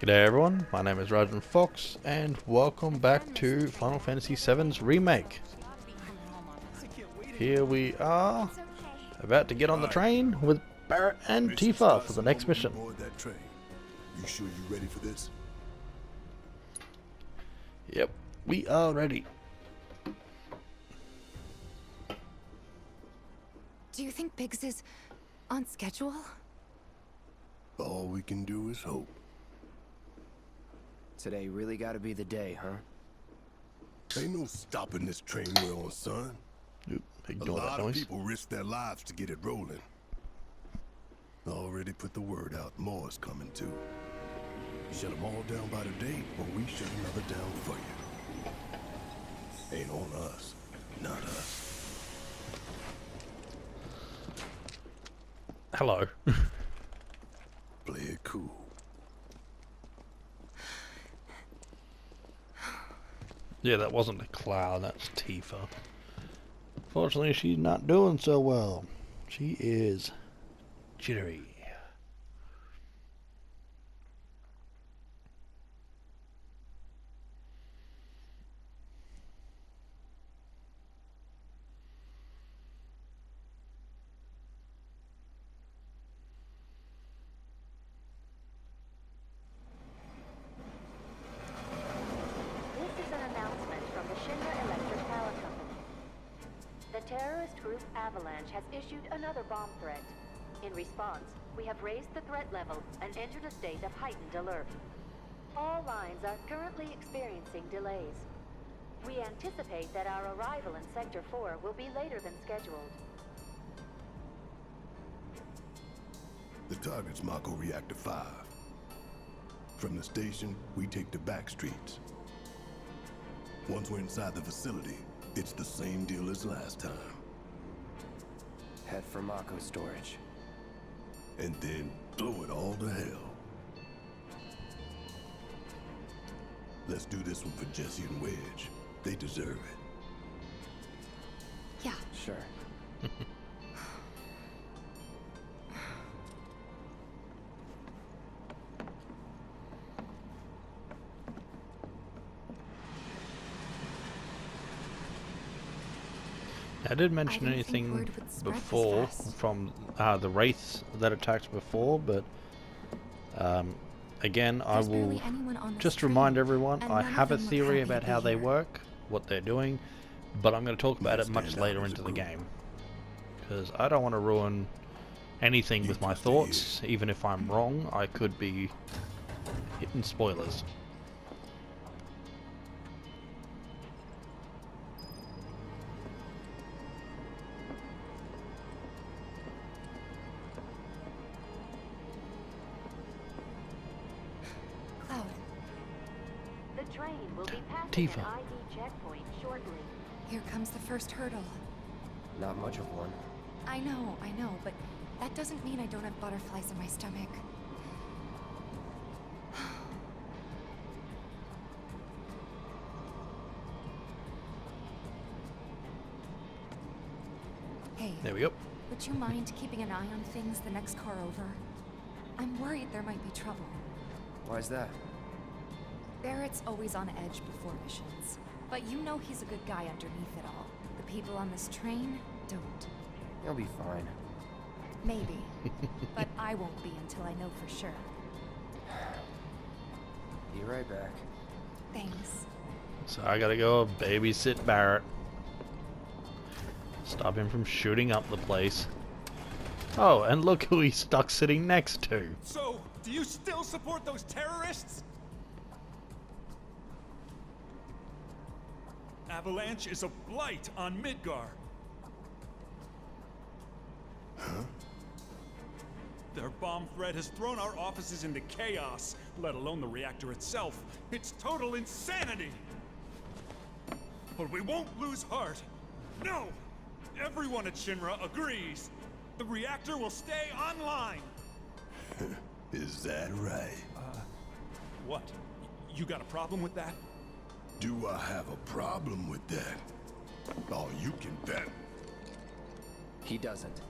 G'day everyone, my name is Rajan Fox and welcome back to Final Fantasy VII's Remake. Here we are, about to get on the train with Barrett and Tifa for the next mission. You sure you ready for this? Yep, we are ready. Do you think Biggs is on schedule? All we can do is hope. Today really gotta be the day, huh? Ain't no stopping this train we're on, son. Oop, A ignore that lot of noise. people risk their lives to get it rolling. Already put the word out, more is coming too. Shut them all down by today, or we shut another down for you. Ain't on us, not us. Hello. Play it cool. Yeah, that wasn't a cloud, that's Tifa. Fortunately, she's not doing so well. She is jittery. Terrorist group Avalanche has issued another bomb threat. In response, we have raised the threat level and entered a state of heightened alert. All lines are currently experiencing delays. We anticipate that our arrival in Sector 4 will be later than scheduled. The target's Mako Reactor 5. From the station, we take the back streets. Once we're inside the facility, it's the same deal as last time. Head for Mako storage. And then blow it all to hell. Let's do this one for Jessie and Wedge. They deserve it. Yeah. Sure. I did mention anything before from the wraiths that attacked before, but again, I will just remind everyone I have a theory about how they work, what they're doing, but I'm going to talk about it much later into the game, because I don't want to ruin anything with my thoughts. Even if I'm wrong, I could be hitting spoilers. The train will be passing Tifa. an ID checkpoint shortly. Here comes the first hurdle. Not much of one. I know, but that doesn't mean I don't have butterflies in my stomach. Hey, There we go. would you mind keeping an eye on things the next car over? I'm worried there might be trouble. Why's that? Barrett's always on edge before missions, but you know he's a good guy underneath it all. The people on this train don't. He'll be fine. Maybe, but I won't be until I know for sure. Be right back. Thanks. So I gotta go babysit Barrett. Stop him from shooting up the place. Oh, and look who he's stuck sitting next to. So, do you still support those terrorists? Avalanche is a blight on Midgar. Huh? Their bomb threat has thrown our offices into chaos, let alone the reactor itself. It's total insanity! But we won't lose heart. No! Everyone at Shinra agrees. The reactor will stay online. Is that right? What? You got a problem with that? Do I have a problem with that? Oh, you can bet. He doesn't.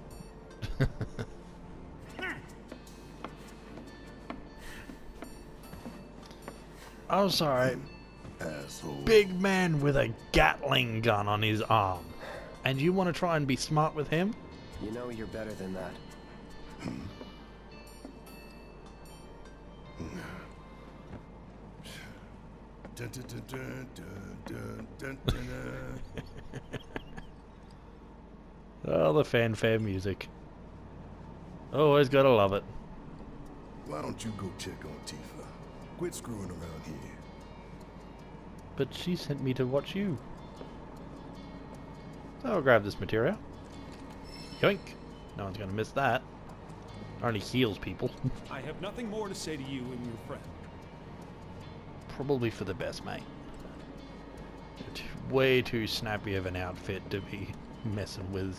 I'm sorry. Asshole. Big man with a Gatling gun on his arm. And you want to try and be smart with him? You know you're better than that. Dun, dun, dun, dun, dun, dun, dun, dun. Oh, the fanfare music. Always gotta love it. Why don't you go check on Tifa? Quit screwing around here. But she sent me to watch you. So I'll grab this material. Yoink. No one's gonna miss that. Only heals people. I have nothing more to say to you and your friend. Probably for the best, mate. Way too snappy of an outfit to be messing with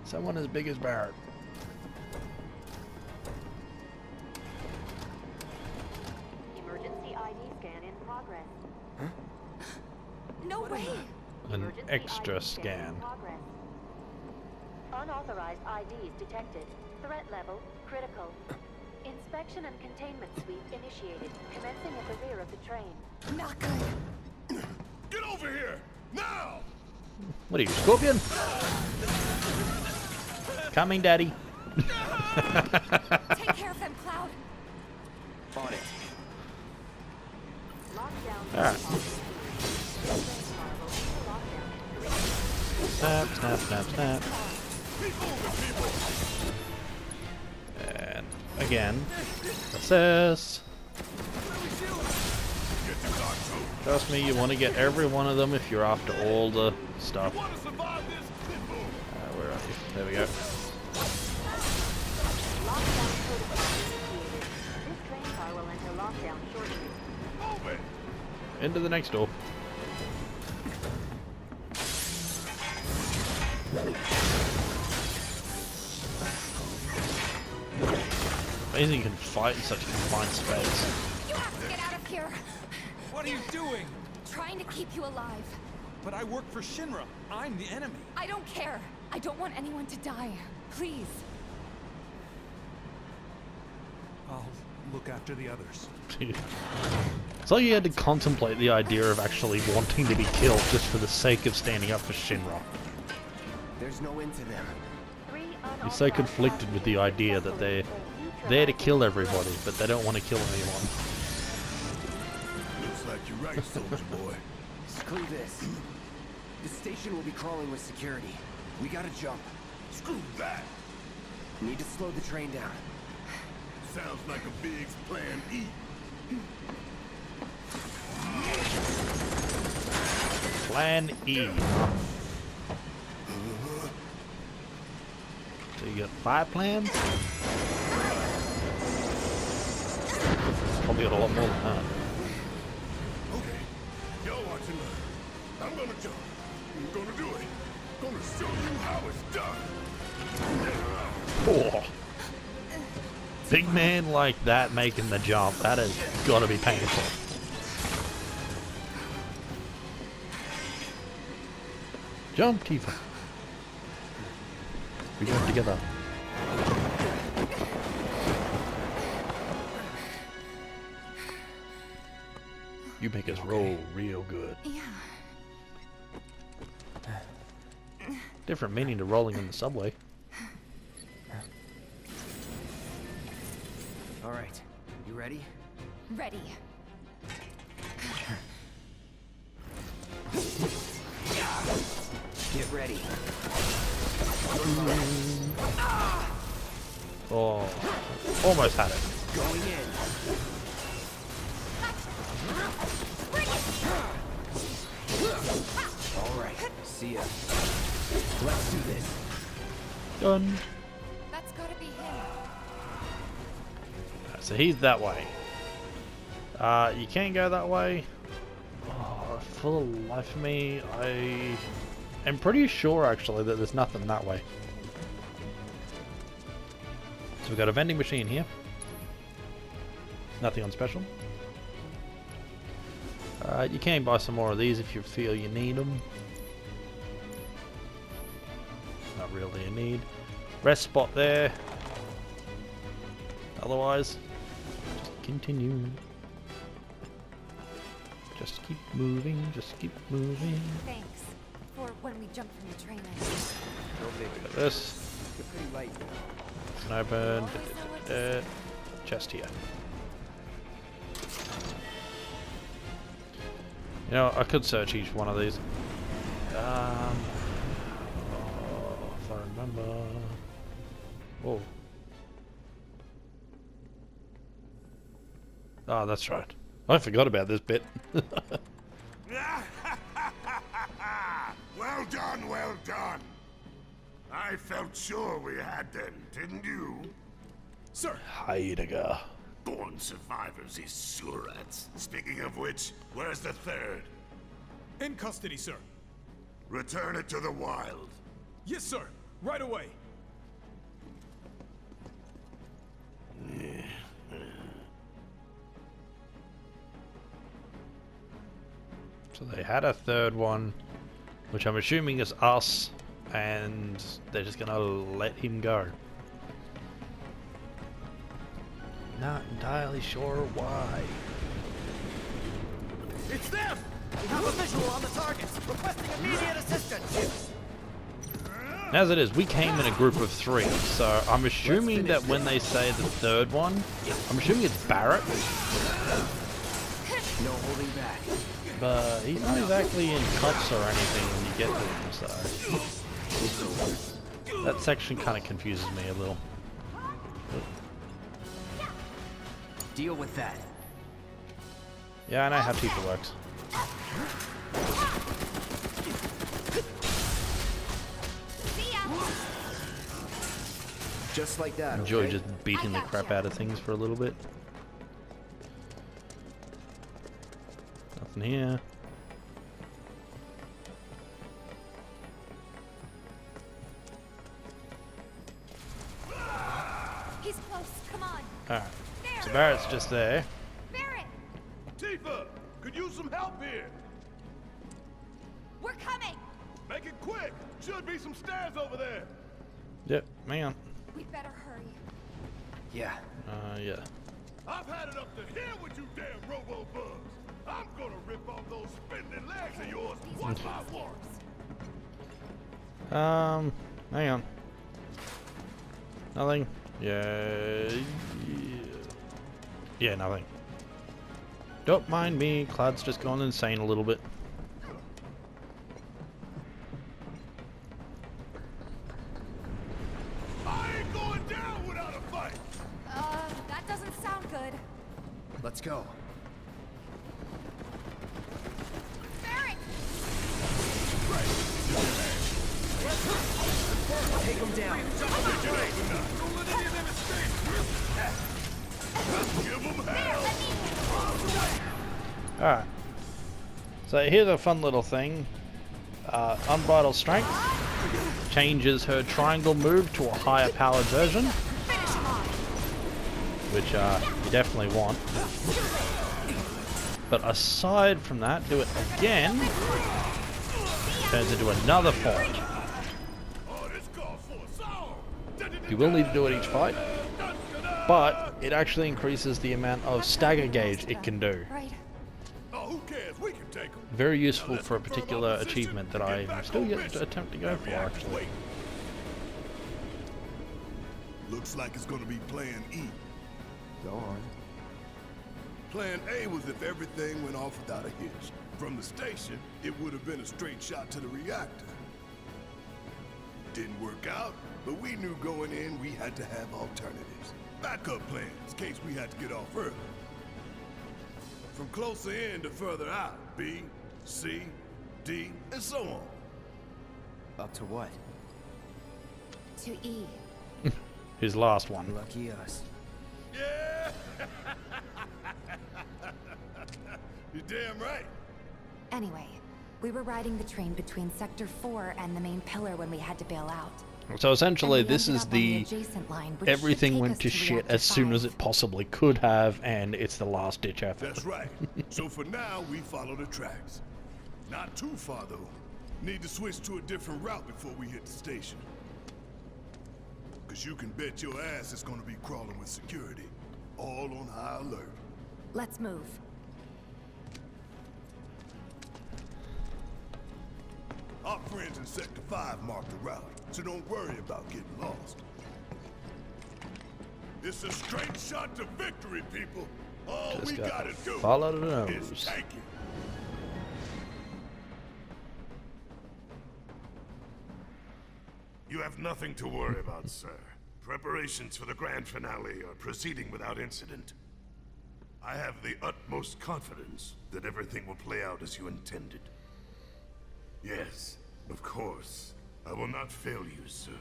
someone as big as Barrett. Emergency ID scan in progress. No way! An Emergency extra ID scan. in progress. Unauthorized IDs detected. Threat level critical. Inspection and containment sweep initiated, commencing at the rear of the train. Not good. Get over here! Now! What are you, Scorpion? Coming, Daddy. Take care of them, Cloud. On it. Lockdown. Alright. Lockdown. Snap, snap, snap, snap. And again, assess. Trust me, you want to get every one of them if you're after all the stuff. Where are you? There we go. Lockdown protocol initiated. This train car will enter lockdown shortly. Into the next door. Amazing you can fight in such a confined space. You have to get out of here. What are you doing? Trying to keep you alive. But I work for Shinra. I'm the enemy. I don't care. I don't want anyone to die. Please. I'll look after the others. It's like you had to contemplate the idea of actually wanting to be killed just for the sake of standing up for Shinra. There's no end to them. You're so conflicted with the idea that they're there to kill everybody, but they don't want to kill anyone. Looks like you're right, soldier boy. Screw this. The station will be crawling with security. We gotta jump. Screw that! Need to slow the train down. Sounds like a big plan E. Plan E. So you got 5 plans? Probably got a lot more than that. Okay, y'all watch and learn. I'm gonna jump. I'm gonna do it. Gonna show you how it's done. Oh. Big man like that making the jump, that has got to be painful. Jump, Tifa. We jump together. You make us roll real good. Yeah. Different meaning to rolling in the subway. All right. You ready? Ready. Get ready. Oh, almost had it. Going in. All right. See ya. Let's do this. Done. That's gotta be him. So he's that way. You can't go that way. Oh, for the life of me, I am pretty sure actually that there's nothing that way. So we've got a vending machine here. Nothing on special. You can buy some more of these if you feel you need them. Not really a need. Rest spot there. Otherwise, just continue. Just keep moving, just keep moving. Thanks. For when we jump from the train. No biggie. Look at this. You're pretty light. An open chest here. You know, I could search each one of these. Oh, if I remember. Whoa. Oh, that's right. I forgot about this bit. Well done, well done. I felt sure we had them, didn't you? Sir, Heidegger. Born survivors, these surats. Speaking of which, where's the third? in custody, sir. Return it to the wild. Yes, sir. Right away. So they had a third one, which I'm assuming is us, and they're just gonna let him go. Not entirely sure why. It's them! We have a visual on the targets, requesting immediate assistance! As it is, we came in a group of 3, so I'm assuming that when they say the third one, I'm assuming it's Barrett, No holding back. but he's not exactly in cuffs or anything when you get to him, so that section kind of confuses me a little. Deal with that. Yeah, I know how Tifa works. Just like that. Enjoy Okay? just beating the crap out of things for a little bit. Nothing here. He's close. Come on. Alright. So Barrett's just there. Barrett, Tifa, could use some help here. we're coming. Make it quick. Should be some stairs over there. Yep, man. We better hurry. Yeah. Yeah. I've had it up to here with you damn robo-bugs. I'm gonna rip off those spindly legs of yours one by one. Hang on. Nothing. Yeah. Yeah, nothing. Don't mind me. Cloud's just gone insane a little bit. I ain't going down without a fight. That doesn't sound good. Let's go. Barrett! Take him down. Give them hell. Alright. So here's a fun little thing. Unbridled Strength changes her triangle move to a higher powered version, which you definitely want. But aside from that, do it again, turns into another form. Oh, this calls for a song. You will need to do it each fight, but it actually increases the amount of stagger gauge it can do. Right. Oh, who cares? We can take them. Very useful for a particular achievement that I am still yet to attempt to go for, actually. Looks like it's gonna be Plan E. Go on. Plan A was if everything went off without a hitch. From the station, it would have been a straight shot to the reactor. Didn't work out, but we knew going in we had to have alternatives. Backup plans, in case we had to get off early. From closer in to further out, B, C, D, and so on. Up to what? To E. His last one. Lucky us. Yeah! You're damn right. Anyway, we were riding the train between Sector 4 and the main pillar when we had to bail out. So essentially, And we this ended is up on the adjacent line, which should everything take went us to shit Reactor as soon 5. as it possibly could have, and it's the last ditch effort. That's right. So for now, we follow the tracks. Not too far, though. Need to switch to a different route before we hit the station. Cause you can bet your ass it's gonna be crawling with security. All on high alert. Let's move. Our friends in Sector 5 marked the route, so don't worry about getting lost. It's a straight shot to victory, people. All Just we gotta do follow the is nose. take it. You have nothing to worry about, sir. Preparations for the grand finale are proceeding without incident. I have the utmost confidence that everything will play out as you intended. Yes, of course. I will not fail you, sir.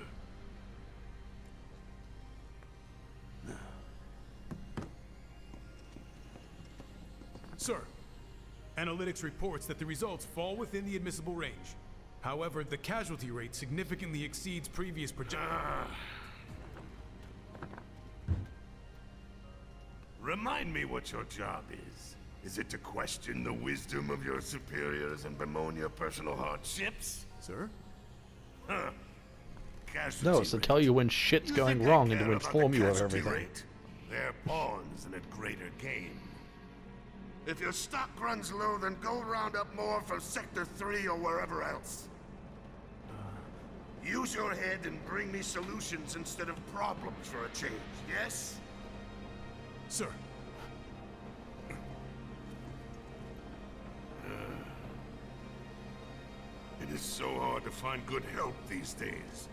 Sir, analytics reports that the results fall within the admissible range. However, the casualty rate significantly exceeds previous projections. Remind me what your job is. Is it to question the wisdom of your superiors and bemoan your personal hardships? Sir? Huh. Casualty No, it's to rate. tell you when shit's You going think I wrong and care to about inform the you of casualty everything. rate? They're pawns in a greater game. If your stock runs low, then go round up more from Sector 3 or wherever else. Use your head and bring me solutions instead of problems for a change, yes? Sir, It is so hard to find good help these days.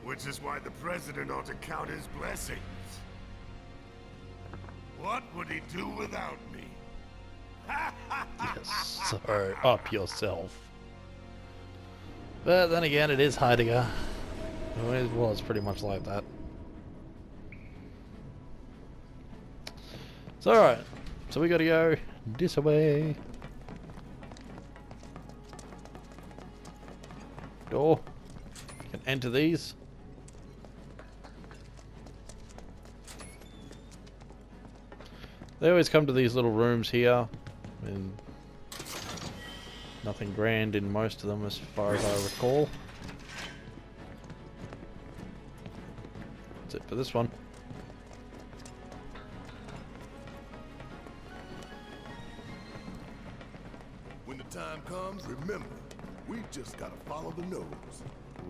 Which is why the President ought to count his blessings. What would he do without me? Yes, so up yourself. But then again, it is Heidegger. It was pretty much like that. It's alright. So we gotta go this way. Door. You can enter these. They always come to these little rooms here, and nothing grand in most of them as far as I recall. That's it for this one. When the time comes, remember, we just gotta follow the nose.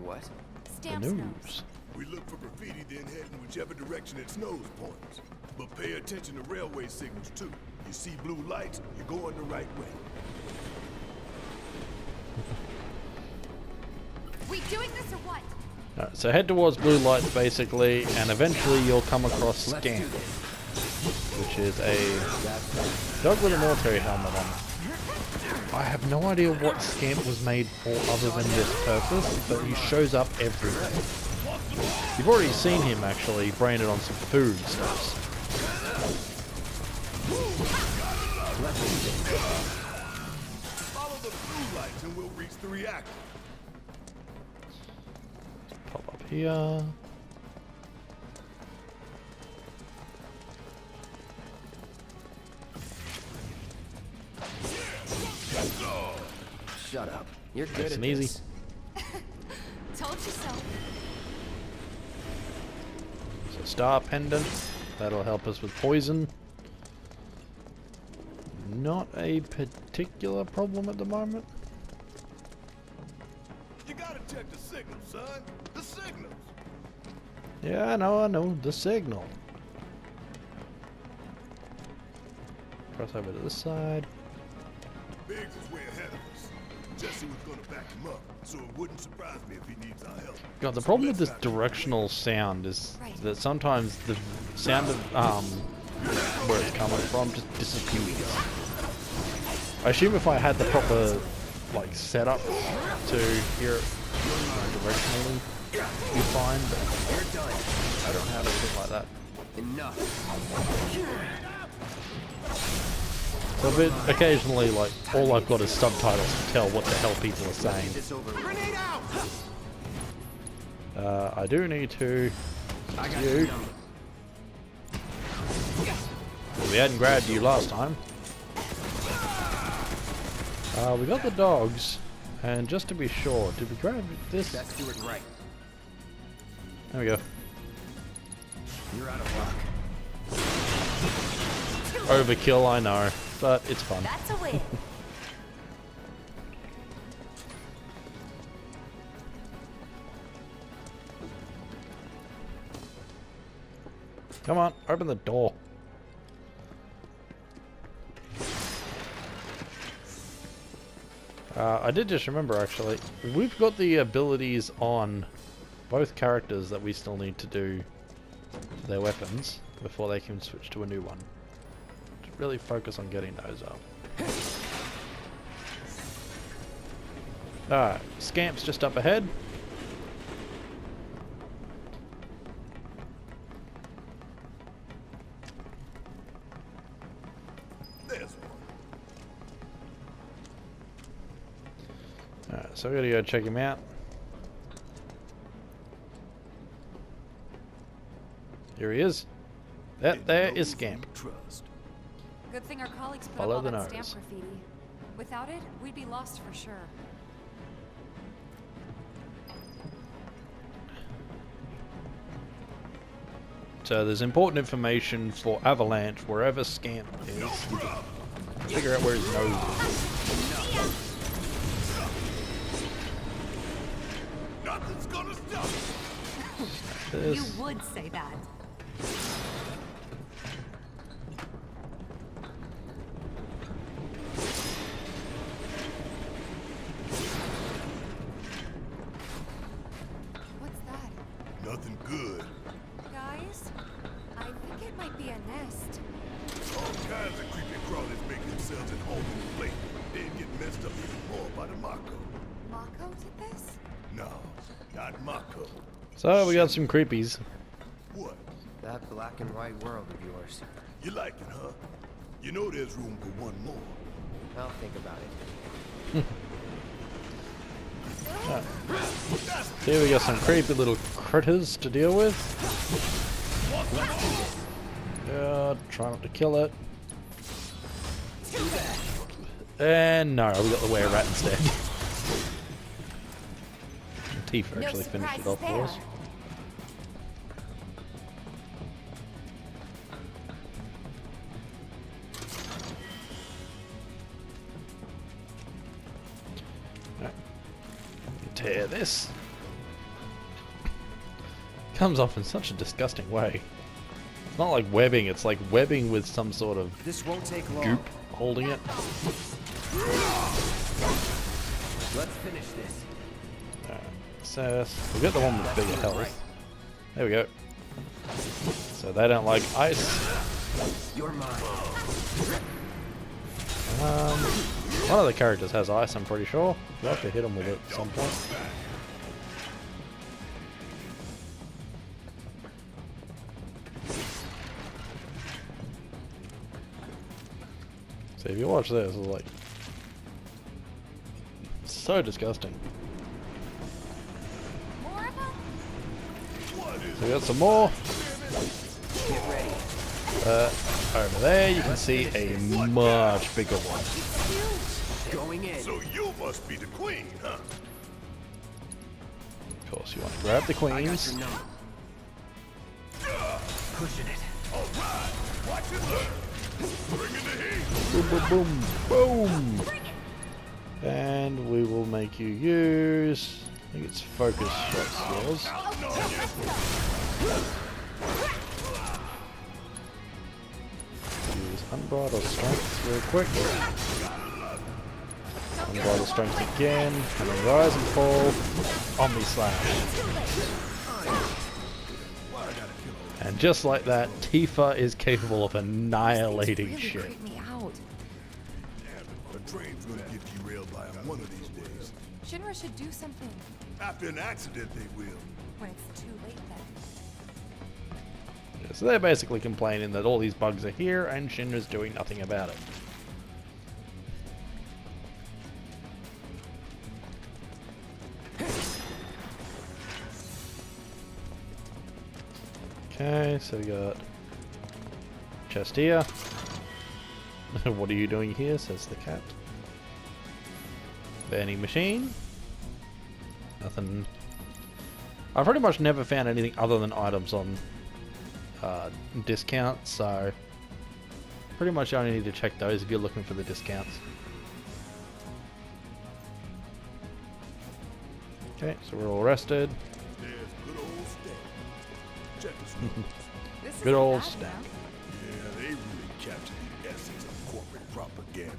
What? The Stamp's news. nose. We look for graffiti, then head in whichever direction its nose points. But pay attention to railway signals too. You see blue lights, you're going the right way. We doing this or what? Alright, so head towards blue lights basically, and eventually you'll come across Scamp, which is a dog with a military helmet on. I have no idea what Scamp was made for other than this purpose, but he shows up everywhere. You've already seen him actually branded on some food stuff. Follow the blue lights and we'll reach the reactor. Pop up here. Shut up. You're good Nice at and easy. this. Told you so. So star pendant. That'll help us with poison. Not a particular problem at the moment. You gotta check the signal, son. The signals. Yeah, I know. The signal. Cross over to this side. Biggs is way ahead of us. Jessie was gonna back him up, so it wouldn't surprise me if he needs our help. God, the So problem with let's this not- directional sound is that sometimes the sound of where it's coming from just disappears. I assume if I had the proper like setup to hear it directionally, you'd be fine, but You're done. I don't have anything like that. Enough. So a bit occasionally, like all I've got is subtitles to tell what the hell people are saying. It's over. Grenade out! I do need to. I got You. your number. Well, we hadn't grabbed you last time. We got the dogs, and just to be sure, did we grab this? Let's do it right. There we go. You're out of luck. Overkill, I know, but it's fun. That's a win. Come on, open the door. I did just remember, actually, we've got the abilities on both characters that we still need to do to their weapons before they can switch to a new one. Just really focus on getting those up. Alright, Scamp's just up ahead. Alright, so we gotta go check him out. Here he is. That there is Scamp. Good thing our colleagues put Follow up all the that nose. stamp graffiti. Without it, we'd be lost for sure. So there's important information for Avalanche wherever Scamp is. Figure out where his nose is. Nothing's gonna stop This. You would say that. What's that? Nothing good. Guys, I think it might be a nest. All kinds of creepy crawlers make themselves at home in the plate. They'd get messed up even more by the Mako. Mako did this? No, not Mako. So we got some creepies. What? That black and white world of yours. You like it, huh? You know there's room for one more. I'll think about it. Here we got some creepy little critters to deal with. Try not to kill it. And no, we got the were rat instead. Tifa actually finished it off for us. Tear this. Comes off in such a disgusting way. It's not like webbing, it's like webbing with some sort of This won't take long. goop holding it. Let's finish this. So we'll get the one with bigger health. There we go. So they don't like ice. You're mine. One of the characters has ice, I'm pretty sure. You'll have to hit them with it at some point. So if you watch this, it's like so disgusting. More of them? So we got some more. Get ready. Over there you can see a much bigger one. Going in. So you must be the queen, huh? Of course, you want to grab the I got queens. your number. Pushing it. All right, watch it learn. Bring in the heat. Boom, boom, boom, boom. And we will make you use. I think it's focus shot skills. Use unbridled strength real quick. Unbridled strength again, and then rise and fall. Omni slash. And just like that, Tifa is capable of annihilating Really shit. creep me out. Damn it, the train's gonna get derailed by him one of these days. Shinra should do something. After an accident, they will. When it's too late then. Yeah, so they're basically complaining that all these bugs are here and Shinra's doing nothing about it. Okay, so we got chest here. What are you doing here? Says the cat. Vending machine. Nothing. I've pretty much never found anything other than items on discounts, so pretty much you only need to check those if you're looking for the discounts. Okay, so we're all rested. There's good old Stan. Check this one. This Good old Bad, Stack. Yeah, they really captured the essence of corporate propaganda.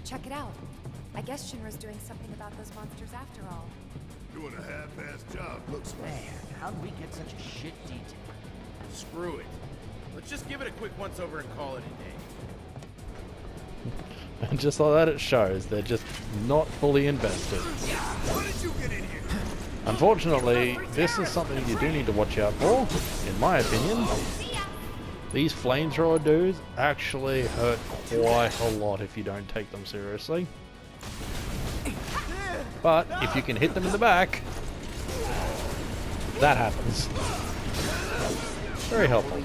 Check it out. I guess Shinra's doing something about those monsters after all. Doing a half-assed job, looks like. Man, how did we get such a shit detail? Screw it. Let's just give it a quick once-over and call it a day. And just like that, it shows they're just not fully invested. How did you get in here? Unfortunately, this is something you do need to watch out for, in my opinion. These flamethrower dudes actually hurt quite a lot if you don't take them seriously. But if you can hit them in the back, that happens. Very helpful.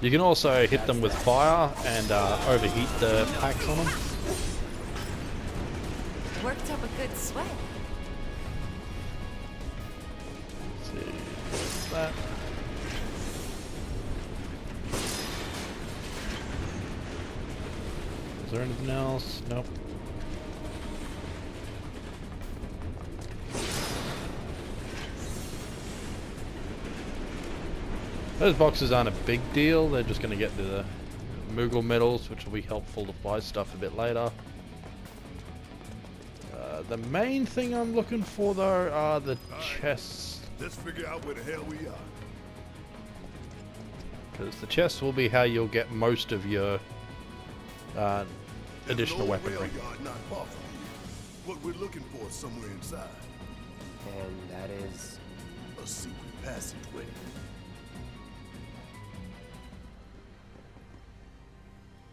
You can also hit them with fire and overheat the packs on them. Worked up a good sweat. Let's see, what's that? Is there anything else? Nope. Those boxes aren't a big deal, they're just going to get the Moogle medals, which will be helpful to buy stuff a bit later. The main thing I'm looking for though are the chests. Let's figure out where the hell we are. Because the chests will be how you'll get most of your additional There's an old weaponry. rail yard not far from here. What we're looking for is somewhere inside. And that is... A secret passageway.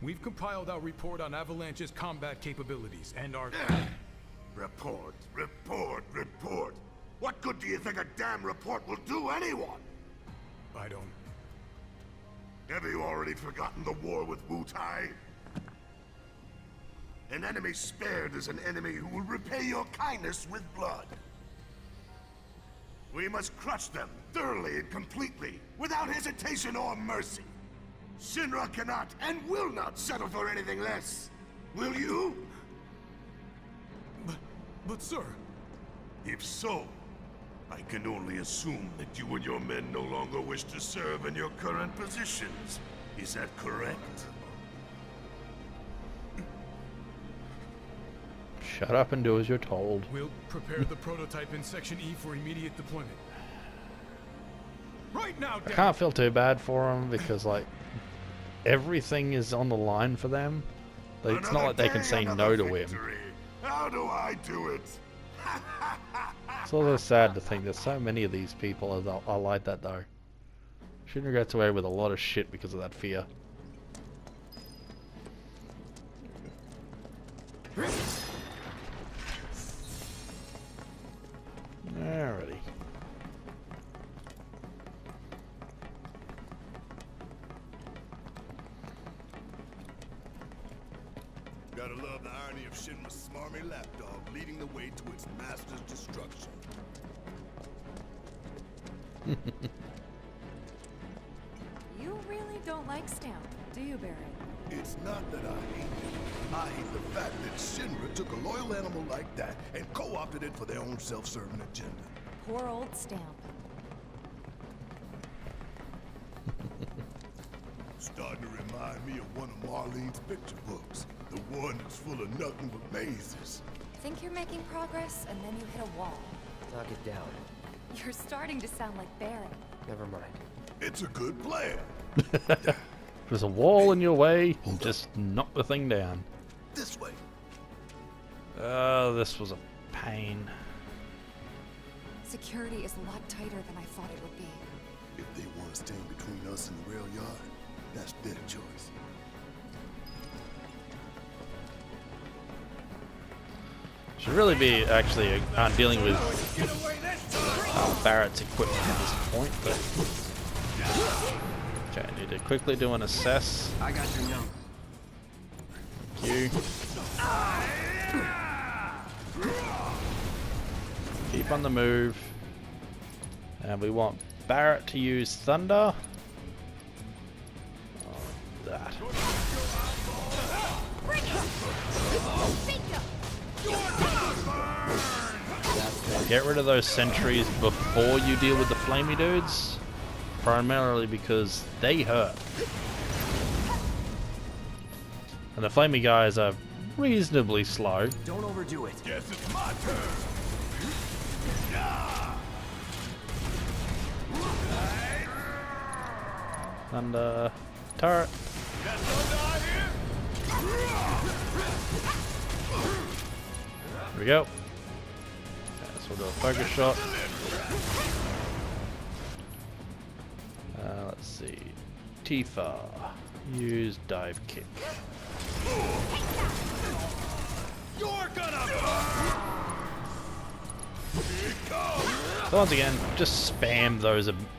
We've compiled our report on Avalanche's combat capabilities and our... Report, report, report. What good do you think a damn report will do anyone? I don't... Have you already forgotten the war with Wu-Tai? An enemy spared is an enemy who will repay your kindness with blood. We must crush them thoroughly and completely, without hesitation or mercy. Shinra cannot and will not settle for anything less. Will you? But sir... If so, I can only assume that you and your men no longer wish to serve in your current positions. Is that correct? Shut up and do as you're told. We'll prepare the prototype in Section E for immediate deployment. Right now, I damn can't feel too bad for them because like everything is on the line for them. It's not like they can say no to him. How do I do it? It's also sad to think there's so many of these people are like that though. Shinra gets away with a lot of shit because of that fear. Alrighty. Gotta love the irony of Shinra's smarmy lapdog leading the way to its master's destruction. You really don't like Stamp, do you, Barry? It's not that I hate it. I hate the fact that Shinra took a loyal animal like that and co-opted it for their own self-serving agenda. Poor old Stamp. Starting to remind me of one of Marlene's picture books. The one that's full of nothing but mazes. Think you're making progress, and then you hit a wall. Knock it down. You're starting to sound like Barry. Never mind. It's a good plan. If there's a wall in your way, Hold just knock the thing down. This way. This was a pain. Security is a lot tighter than I thought it would be. If they want to stand between us and the rail yard, that's their choice. Should really be actually dealing with Barrett's equipment at this point, but okay, I need to quickly do an assess. I got your number. Thank you. Keep on the move, and we want Barrett to use Thunder. Oh, that. Get rid of those sentries before you deal with the flamey dudes, primarily because they hurt. And the flamey guys are reasonably slow. Don't overdo it. Guess it's my turn. And turret. Here we go. So we'll do a focus shot. Let's see. Tifa. Use dive kick. You're gonna So once again, just spam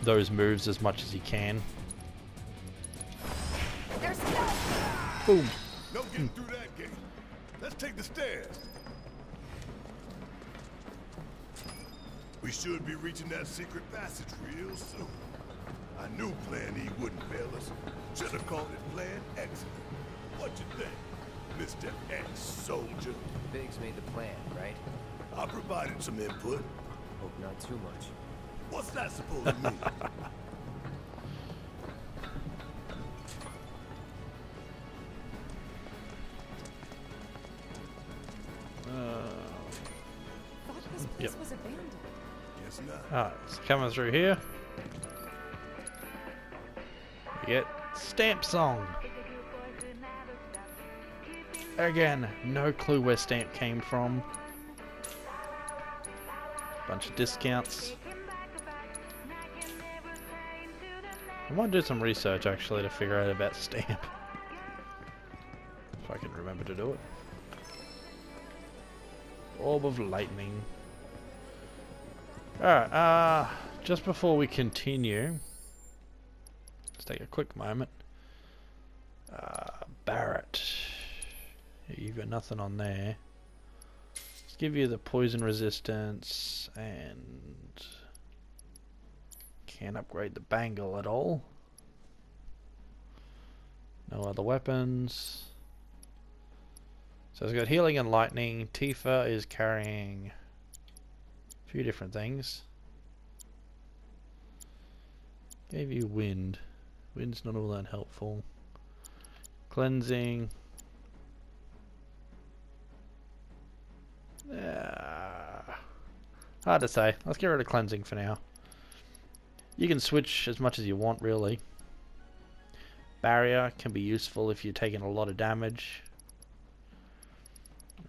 those moves as much as you can. Boom. No getting through that gate. Let's take the stairs. We should be reaching that secret passage real soon. I knew Plan E wouldn't fail us. Should have called it Plan X. What you think, Mr. Ex-Soldier? Biggs made the plan, right? I provided some input. Hope not too much. What's that supposed to mean? Yep. Was abandoned. Guess not. Alright, it's coming through here. We get Stamp Song. Again, no clue where Stamp came from. Bunch of discounts. I might do some research actually to figure out about Stamp. If I can remember to do it. Orb of Lightning. Alright, just before we continue, let's take a quick moment. Barrett. You've got nothing on there. Let's give you the poison resistance and can't upgrade the bangle at all. No other weapons. So it's got healing and lightning. Tifa is carrying a few different things. Gave you wind. Wind's not all that helpful. Cleansing. Hard to say. Let's get rid of cleansing for now. You can switch as much as you want, really. Barrier can be useful if you're taking a lot of damage.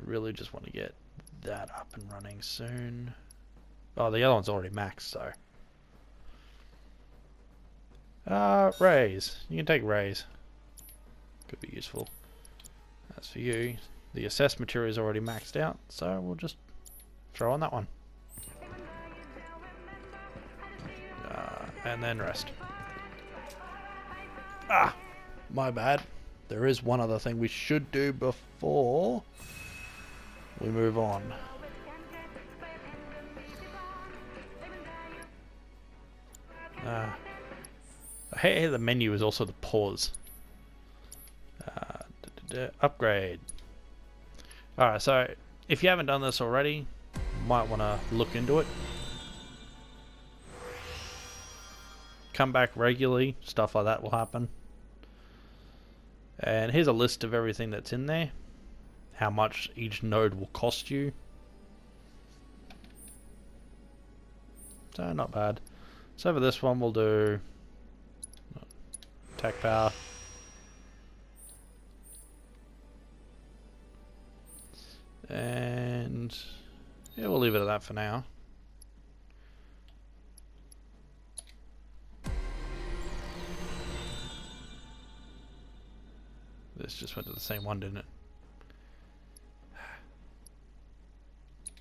Really just want to get that up and running soon. Oh, the other one's already maxed, so. Raise. You can take raise. Could be useful. That's for you. The assess material is already maxed out, so we'll just throw on that one. And then rest. Ah! My bad. There is one other thing we should do before we move on. Hey, the menu is also the pause. Upgrade. Alright, so if you haven't done this already, you might want to look into it. Come back regularly, stuff like that will happen. And here's a list of everything that's in there. How much each node will cost you. So not bad. So for this one we'll do attack power. And yeah, we'll leave it at that for now. This just went to the same one, didn't it?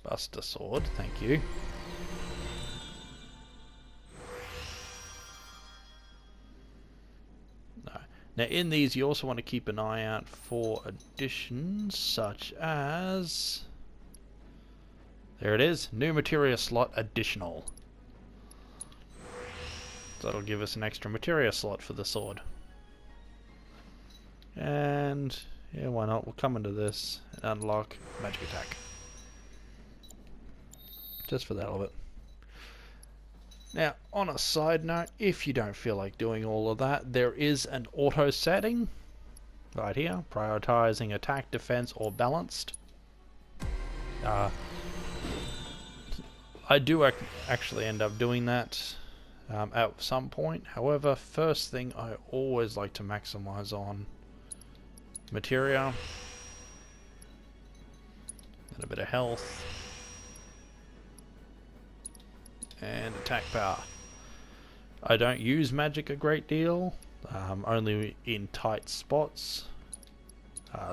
Buster sword, thank you. No. Now in these you also want to keep an eye out for additions such as... There it is, new materia slot additional. So that'll give us an extra materia slot for the sword. And yeah, why not? We'll come into this and unlock magic attack. just for the hell of it. Now, on a side note, if you don't feel like doing all of that, there is an auto setting right here, prioritizing attack, defense, or balanced. I do actually end up doing that at some point. However, first thing I always like to maximize on materia and a bit of health and attack power. I don't use magic a great deal, only in tight spots,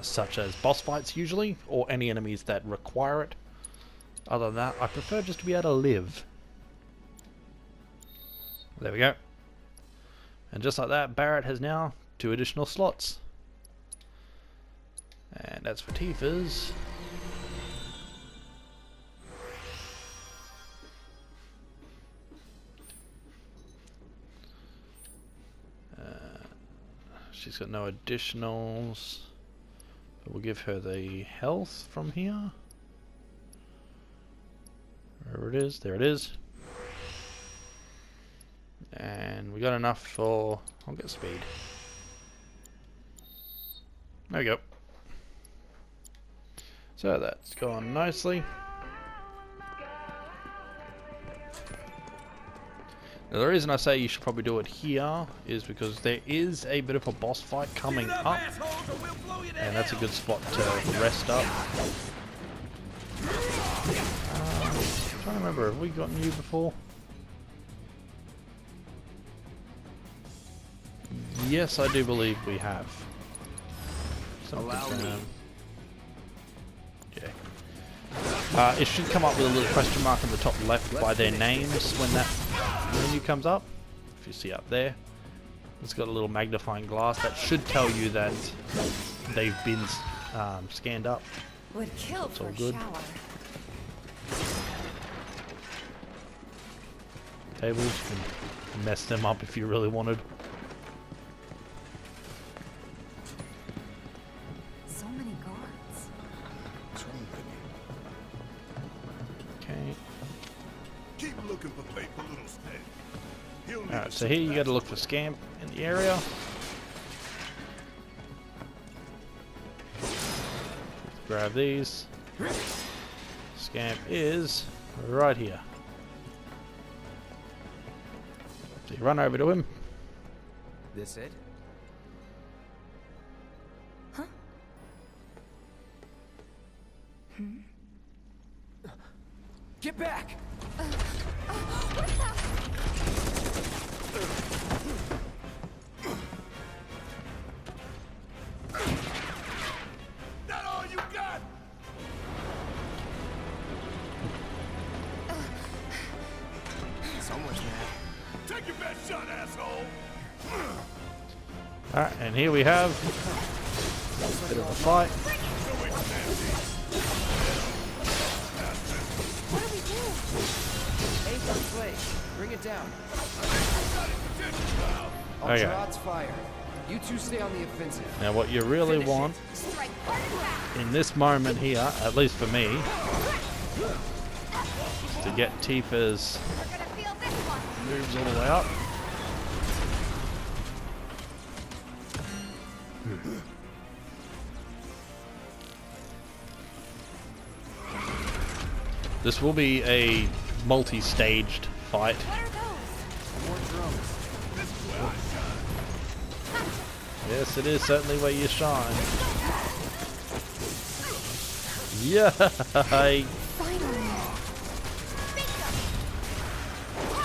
such as boss fights usually, or any enemies that require it. Other than that, I prefer just to be able to live. There we go. And just like that, Barrett has now 2 additional slots. And as for Tifa's, she's got no additionals, but we'll give her the health from here. Wherever it is, there it is. And we got enough for, I'll get speed. There we go. So that's gone nicely. Now the reason I say you should probably do it here is because there is a bit of a boss fight coming up, and that's a good spot to rest up. I'm trying to remember, have we gotten you before? Yes, I do believe we have. Allow me. Yeah. It should come up with a little question mark on the top left by their names when that menu comes up. If you see up there, it's got a little magnifying glass that should tell you that they've been scanned up. Would kill It's for all a good. shower. Tables, you can mess them up if you really wanted. So many guards. Okay. Keep looking for faithful little Snake. He'll need Alright, so here you got to look for Scamp in the area. Grab these. Scamp is right here. So you run over to him. This it? Huh? Get back! What the? That all you got? Someone's mad. Take your best shot, asshole! Alright, and here we have a bit of a fight. What do we do? Aim for the flank. Bring it down. I'll Okay. draw its fire. You two stay on the offensive. Now what you really Finish want it. Strike hard. in this moment here, at least for me, is to get Tifa's We're gonna feel this one. moves all the way up. This will be a multi-staged fight. What are those? More drums. Yes, it is certainly where you shine. Yeah. Finally.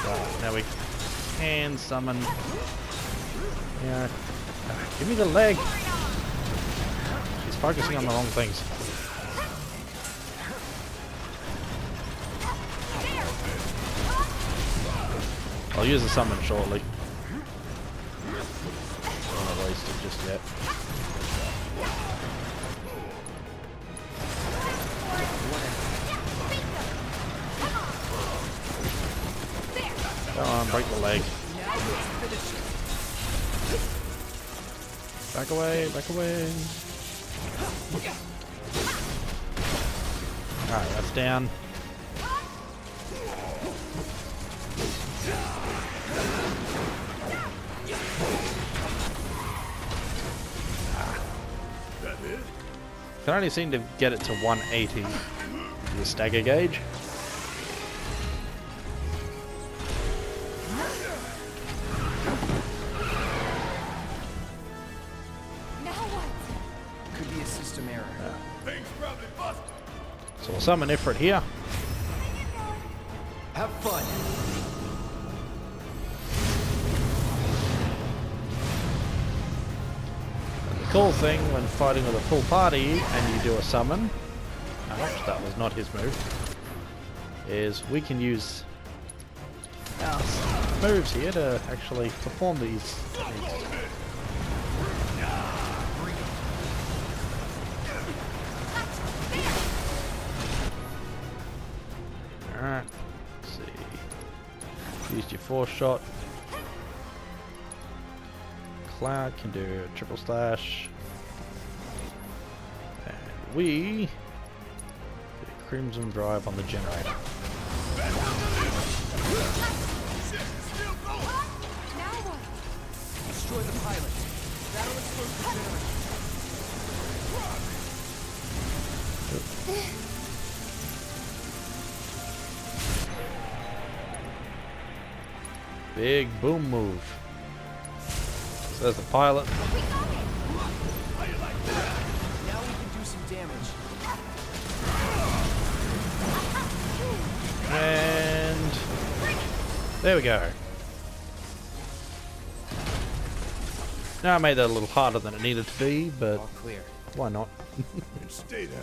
Right, now we can summon. Yeah. Give me the leg. She's focusing on the wrong things. I'll use the summon shortly. Don't want to waste it just yet. Come on, break the leg. Back away, back away. Alright, that's down. can only seem to get it to 180. The stagger gauge. Now what? Could be a system error. Things probably busted. So we'll summon Ifrit here. Have fun. And the cool thing when fighting with a full party and you do a summon, ouch, that was not his move, is we can use our moves here to actually perform these techniques. Alright, let's see. Used your force shot. Cloud can do a triple slash. And we do Crimson Drive on the generator. Now what? Destroy the pilot. That'll explode the generator. Big boom move. Says the pilot. We got it! Now we can do some damage. And there we go. Now I made that a little harder than it needed to be, but All clear. why not? And stay down.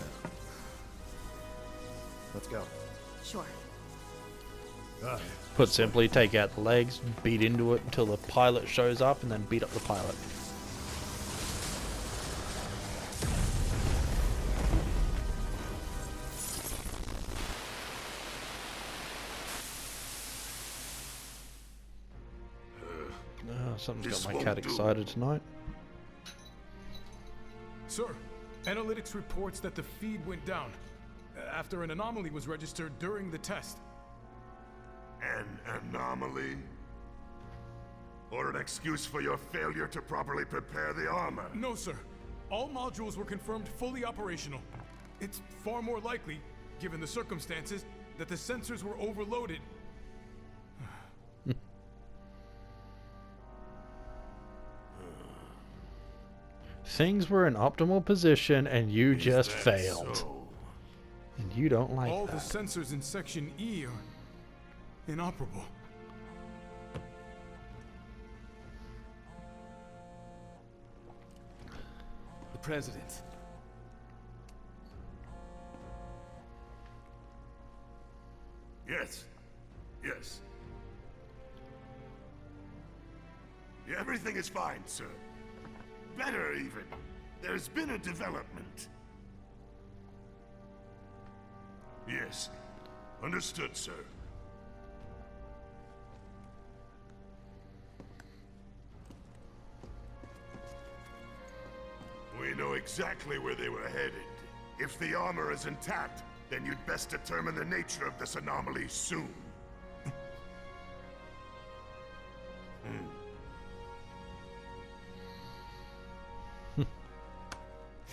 Let's go. Sure. Put simply, take out the legs, beat into it until the pilot shows up, and then beat up the pilot. Something's This got my won't cat do. excited tonight. Sir, analytics reports that the feed went down after an anomaly was registered during the test. An anomaly? Or an excuse for your failure to properly prepare the armor? No, sir. All modules were confirmed fully operational. It's far more likely, given the circumstances, that the sensors were overloaded. Things were in optimal position and you Is just that failed. so? And you don't like All the that. sensors in Section E are inoperable. The President. Yes. Yes. Yeah, everything is fine, sir. Better, even. There's been a development. Yes. Understood, sir. We know exactly where they were headed. If the armor is intact, then you'd best determine the nature of this anomaly soon.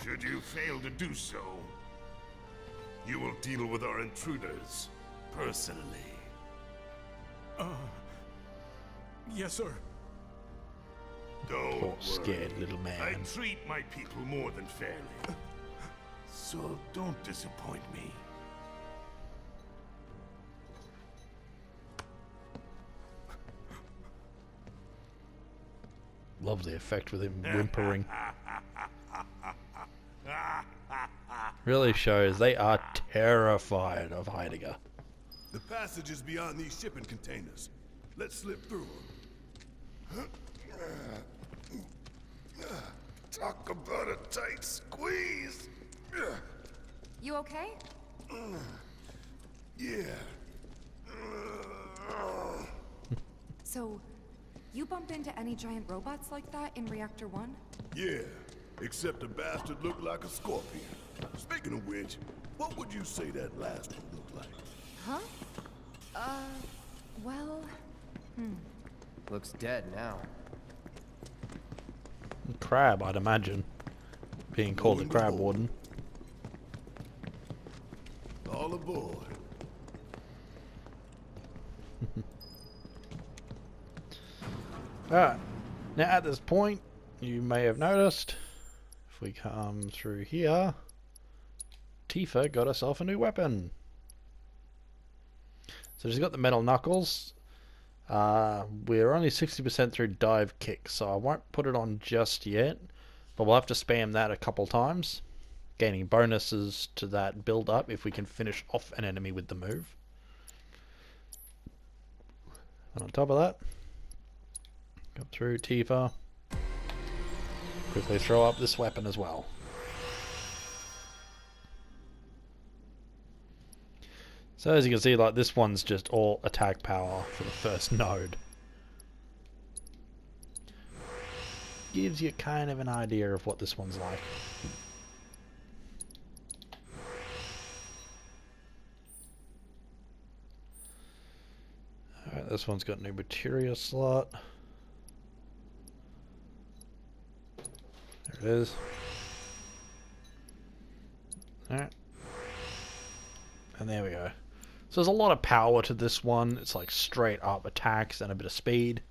Should you fail to do so, you will deal with our intruders personally. Yes, sir. Don't Poor worry. scared little I man. treat my people more than fairly. So don't disappoint me. Love the effect with him whimpering. Really shows they are terrified of Heidegger. The passage is beyond these shipping containers. Let's slip through them. Talk about a tight squeeze. You okay? Yeah. So, you bump into any giant robots like that in Reactor 1? Yeah. Except the bastard looked like a scorpion. Speaking of which, what would you say that last one looked like? Huh? Well... Looks dead now. Crab, I'd imagine. Being called a crab warden. All aboard. Alright, now at this point, you may have noticed, if we come through here, Tifa got herself a new weapon. So she's got the metal knuckles. We're only 60% through dive kick, so I won't put it on just yet, but we'll have to spam that a couple times, gaining bonuses to that build up if we can finish off an enemy with the move. And on top of that, come through Tifa, quickly throw up this weapon as well. So as you can see, like, this one's just all attack power for the first node. Gives you kind of an idea of what this one's like. Alright, this one's got new materia slot. There it is. Alright. And there we go. So there's a lot of power to this one. It's like straight up attacks and a bit of speed.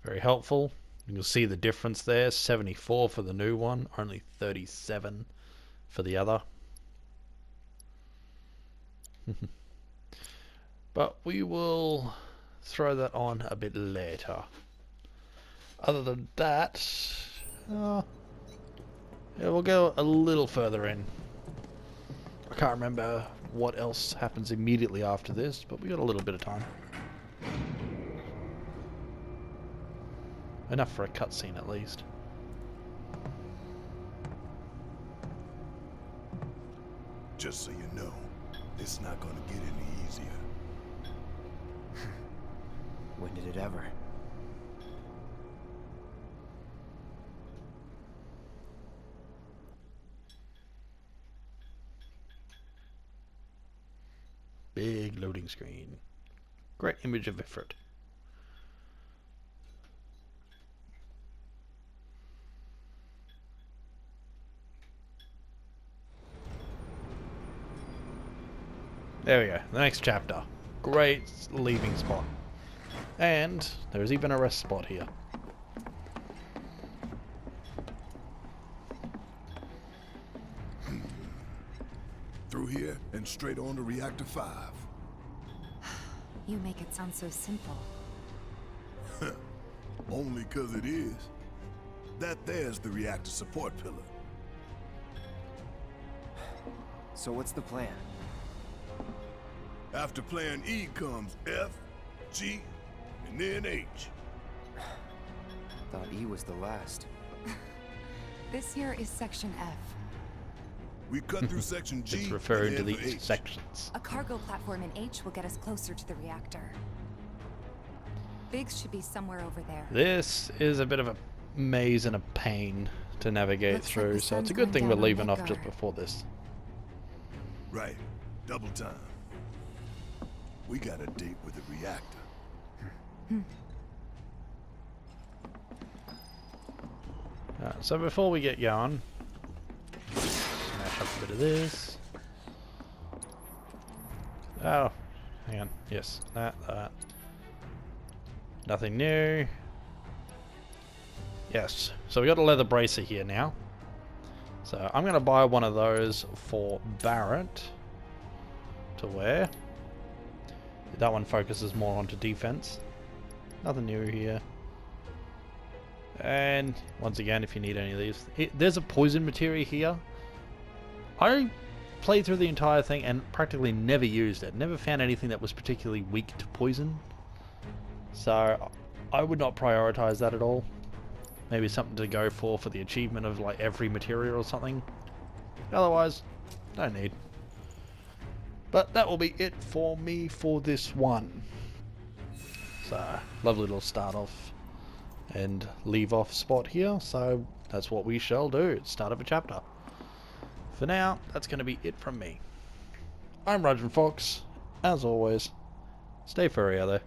Very helpful. You can see the difference there. 74 for the new one, only 37 for the other. But we will throw that on a bit later. Other than that, yeah, we'll go a little further in. I can't remember what else happens immediately after this, but we got a little bit of time. Enough for a cutscene at least. Just so you know, it's not gonna get any easier. When did it ever? Big loading screen. Great image of effort. There we go. The next chapter. Great leaving spot. And there's even a rest spot here. Through here and straight on to Reactor 5. You make it sound so simple. Only 'cause it is. That there's the reactor support pillar. So what's the plan? After plan E comes F, G, and then H. Thought E was the last. This here is Section F. We cut through section G. It's referring and to then the H. sections. A cargo platform in H will get us closer to the reactor. Biggs should be somewhere over there. This is a bit of a maze and a pain to navigate Looks like through, the so it's sun's a good going thing we're down on leaving off Midgar. just before this. Right. Double time. We got a date with the reactor. So before we get going, smash up a bit of this. Oh, hang on. Yes, that. Nothing new. Yes, so we got a leather bracer here now. So I'm going to buy one of those for Barrett to wear. That one focuses more onto defense. Nothing new here. And once again, if you need any of these, there's a poison materia here. I played through the entire thing and practically never used it. Never found anything that was particularly weak to poison. So I would not prioritize that at all. Maybe something to go for the achievement of like every materia or something. Otherwise, no need. But that will be it for me for this one. So, lovely little start off and leave off spot here. So, that's what we shall do. Start of a chapter. For now, that's going to be it from me. I'm Roger Fox. As always, stay furry out there.